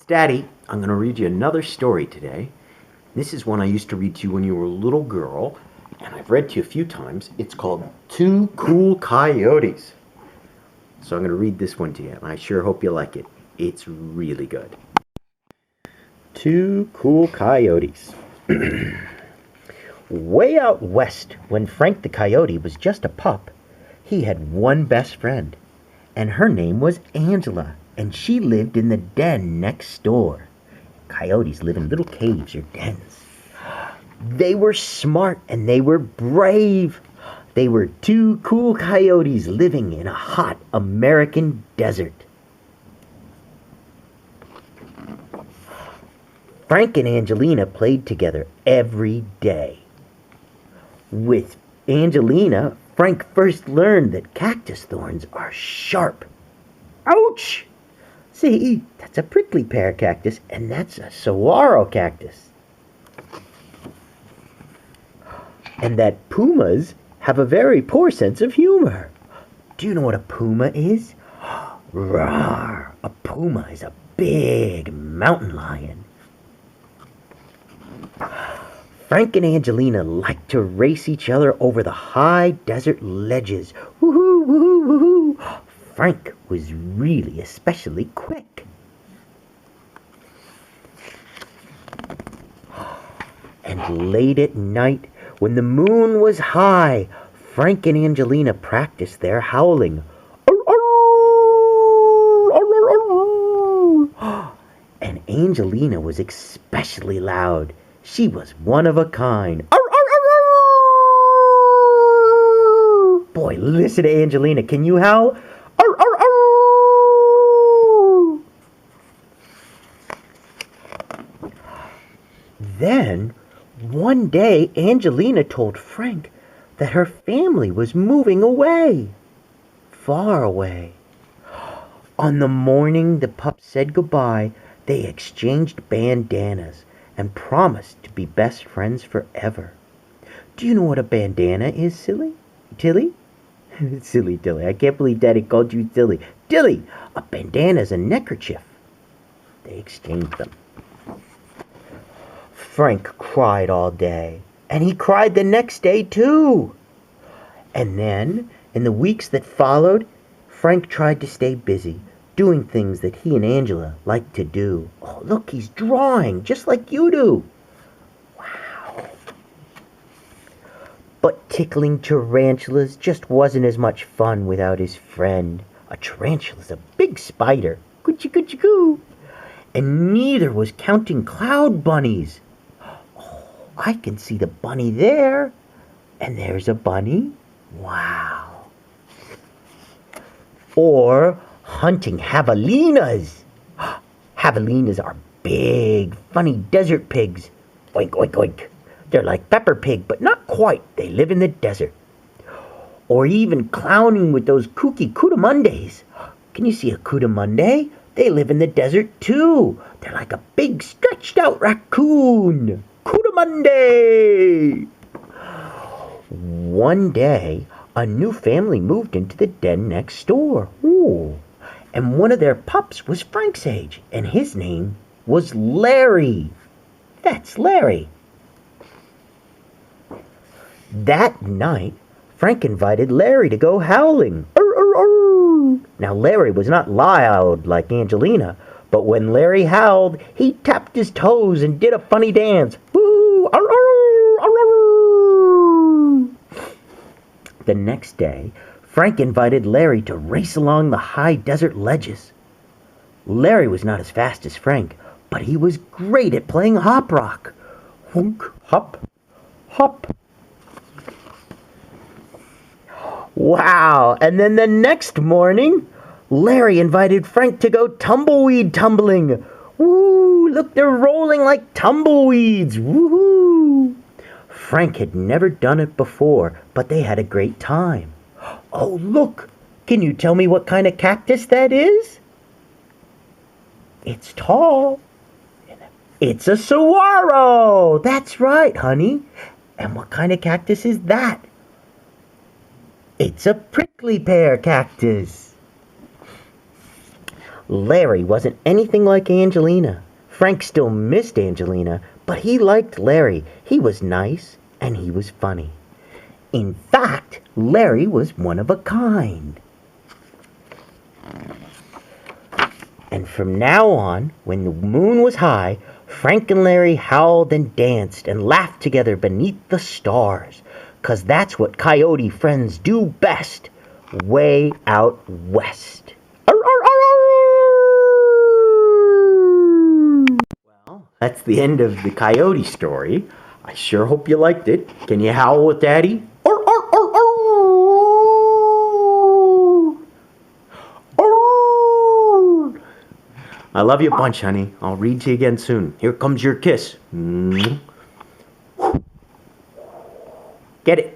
Daddy, I'm going to read you another story today. This is one I used to read to you when you were a little girl, and I've read to you a few times. It's called Two Cool Coyotes. So I'm going to read this one to you, and I sure hope you like it. It's really good. Two Cool Coyotes. Way out west, when Frank the Coyote was just a pup, he had one best friend, and her name was Angela, and she lived in the den next door. Coyotes live in little caves or dens. They were smart and they were brave. They were two cool coyotes living in a hot American desert. Frank and Angelina played together every day. With Angelina, Frank first learned that cactus thorns are sharp. Ouch! See, that's a prickly pear cactus, and that's a saguaro cactus. And that pumas have a very poor sense of humor. Do you know what a puma is? Roar! A puma is a big mountain lion. Frank and Angelina liked to race each other over the high desert ledges. Woohoo, woohoo, woohoo! Frank was really especially quick. And late at night, when the moon was high, Frank and Angelina practiced their howling. And Angelina was especially loud. She was one of a kind. Boy, listen to Angelina. Can you howl? Then, one day, Angelina told Frank that her family was moving away. Far away. On the morning the pups said goodbye, they exchanged bandanas and promised to be best friends forever. Do you know what a bandana is, silly? Tilly? Silly Tilly. I can't believe Daddy called you Tilly. Tilly! A bandana is a neckerchief. They exchanged them. Frank cried all day, and he cried the next day too. And then, in the weeks that followed, Frank tried to stay busy, doing things that he and Angela liked to do. Oh, look, he's drawing, just like you do. Wow. But tickling tarantulas just wasn't as much fun without his friend. A tarantula's a big spider. Coochie coochie coo. And neither was counting cloud bunnies. I can see the bunny there. And there's a bunny. Wow. Or hunting javelinas. Javelinas are big, funny desert pigs. Oink, oink, oink. They're like Pepper Pig, but not quite. They live in the desert. Or even clowning with those kooky cootamundes. Can you see a cootamunde? They live in the desert too. They're like a big stretched out raccoon. Cootamunde! One day, a new family moved into the den next door. Ooh. And one of their pups was Frank's age, and his name was Larry. That's Larry. That night, Frank invited Larry to go howling. Arr, arr, arr. Now, Larry was not loud like Angelina, but when Larry howled, he tapped his toes and did a funny dance. Woo! Arr, arr, arr, arr. The next day, Frank invited Larry to race along the high desert ledges. Larry was not as fast as Frank, but he was great at playing hop rock. Honk, hop, hop. Wow! And then the next morning, Larry invited Frank to go tumbleweed tumbling. Woo! Look, they're rolling like tumbleweeds. Woohoo! Frank had never done it before, but they had a great time. Oh, look! Can you tell me what kind of cactus that is? It's tall. It's a saguaro! That's right, honey. And what kind of cactus is that? It's a prickly pear cactus. Larry wasn't anything like Angelina. Frank still missed Angelina, but he liked Larry. He was nice, and he was funny. In fact, Larry was one of a kind. And from now on, when the moon was high, Frank and Larry howled and danced and laughed together beneath the stars, 'cause that's what coyote friends do best, way out west. Arr, arr, arr, arr! Well, that's the end of the coyote story. I sure hope you liked it. Can you howl with Daddy? Arr, arr, arr, arr! I love you a bunch, honey. I'll read to you again soon. Here comes your kiss. Get it.